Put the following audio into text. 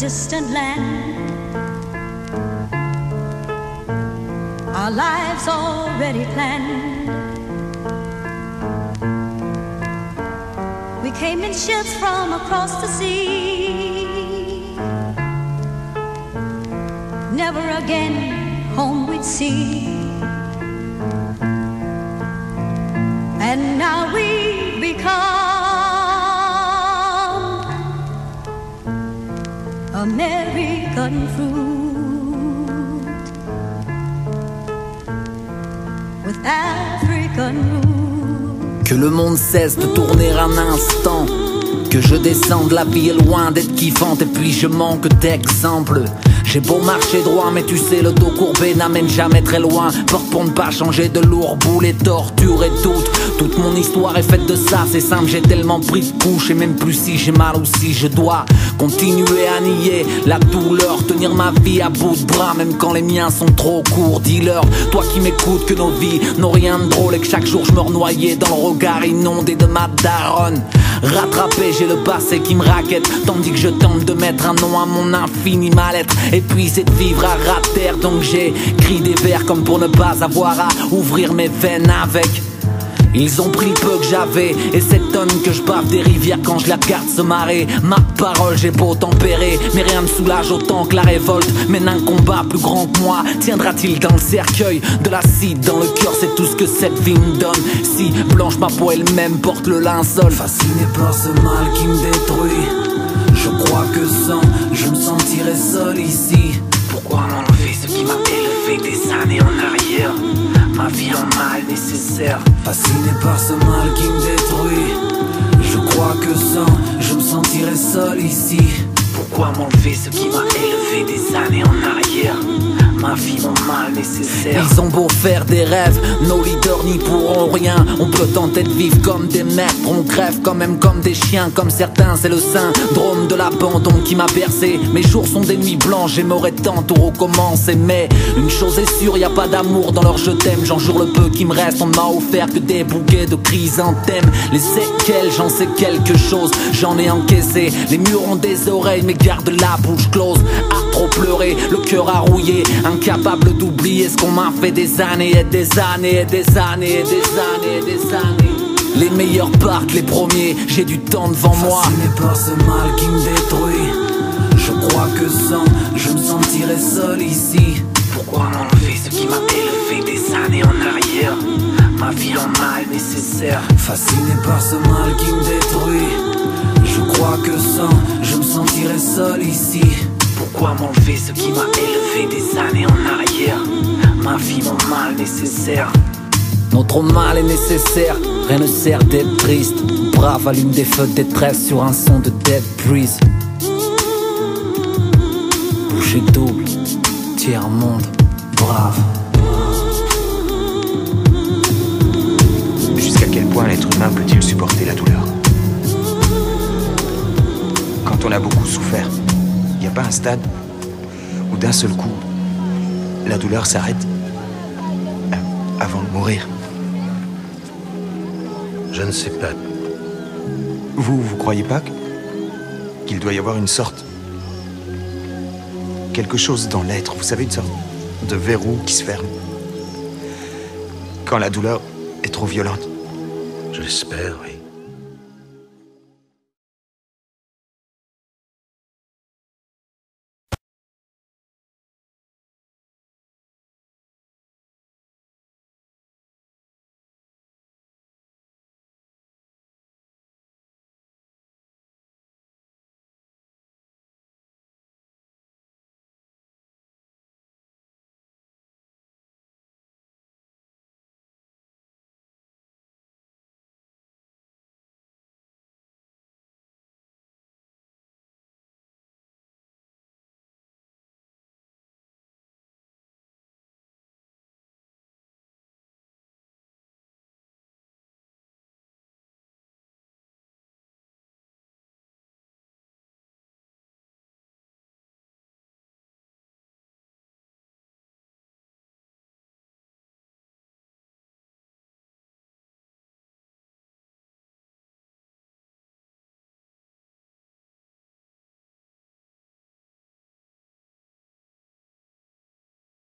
distant land. Our lives already planned. We came in ships from across the sea. Never again home we'd see. And now we become American fruit with African roots. Que le monde cesse de tourner un instant, que je descende, la vie est loin d'être kiffante et puis je manque d'exemples. J'ai beau marcher droit mais tu sais le dos courbé n'amène jamais très loin. Porte pour ne pas changer de lourd boulet, torture et doute. Toute mon histoire est faite de ça, c'est simple, j'ai tellement pris de couches. Et même plus si j'ai mal ou si je dois continuer à nier la douleur, tenir ma vie à bout de bras même quand les miens sont trop courts. Dis-leur, toi qui m'écoutes, que nos vies n'ont rien de drôle et que chaque jour je me renoyais dans le regard inondé de ma daronne. Rattrapé, j'ai le passé qui me raquette, tandis que je tente de mettre un nom à mon infini mal-être. Et puis c'est de vivre à ras de terre, donc j'écris des vers comme pour ne pas avoir à ouvrir mes veines avec. Ils ont pris le peu que j'avais et cette tonne que je bave des rivières quand je la regarde se marrer. Ma parole j'ai beau tempérer, mais rien ne soulage autant que la révolte. Mène un combat plus grand que moi, tiendra-t-il dans le cercueil de l'acide dans le cœur, c'est tout ce que cette vie me donne. Si blanche ma peau elle-même porte le linceul. Fasciné par ce mal qui me détruit, je crois que sans, je me sentirais seul ici. Pourquoi m'enlever ce qui m'a élevé des années en arrière? Ma vie en mal nécessaire. Fasciné par ce mal qui me détruit, je crois que sans, je me sentirais seul ici. Pourquoi m'enlever ce qui m'a élevé des années en arrière? Ma vie mon mal nécessaire. Ils ont beau faire des rêves, nos leaders n'y pourront rien. On peut tenter de vivre comme des maîtres, on crève quand même comme des chiens. Comme certains, c'est le syndrome de l'abandon qui m'a bercé. Mes jours sont des nuits blanches, j'aimerais tant tout recommencer. Mais une chose est sûre, y a pas d'amour dans leur je t'aime. J'en jure le peu qui me reste, on ne m'a offert que des bouquets de chrysanthèmes. Les séquelles, j'en sais quelque chose, j'en ai encaissé. Les murs ont des oreilles mais gardent la bouche close. À trop pleurer, le cœur à rouiller, incapable d'oublier ce qu'on m'a fait des années et des années et des années et des années et des années. Les meilleurs partent les premiers, j'ai du temps devant moi. Fasciné par ce mal qui me détruit, je crois que sans, je me sentirais seul ici. Pourquoi m'enlever ce qui m'a élevé des années en arrière? Ma vie en mal nécessaire. Fasciné par ce mal qui me détruit, je crois que sans, je me sentirais seul ici. Pourquoi m'enlever ce qui m'a élevé des années en arrière? Ma vie mon mal nécessaire. Notre mal est nécessaire, rien ne sert d'être triste. Brave allume des feux de détresse sur un son de Dead Breeze. Bouchée double, tiers monde, brave. Jusqu'à quel point l'être humain peut-il supporter la douleur? Quand on a beaucoup souffert, il n'y a pas un stade où d'un seul coup, la douleur s'arrête avant de mourir. Je ne sais pas. Vous croyez pas qu'il doit y avoir une sorte... quelque chose dans l'être, vous savez, une sorte de verrou qui se ferme quand la douleur est trop violente? Je l'espère, oui.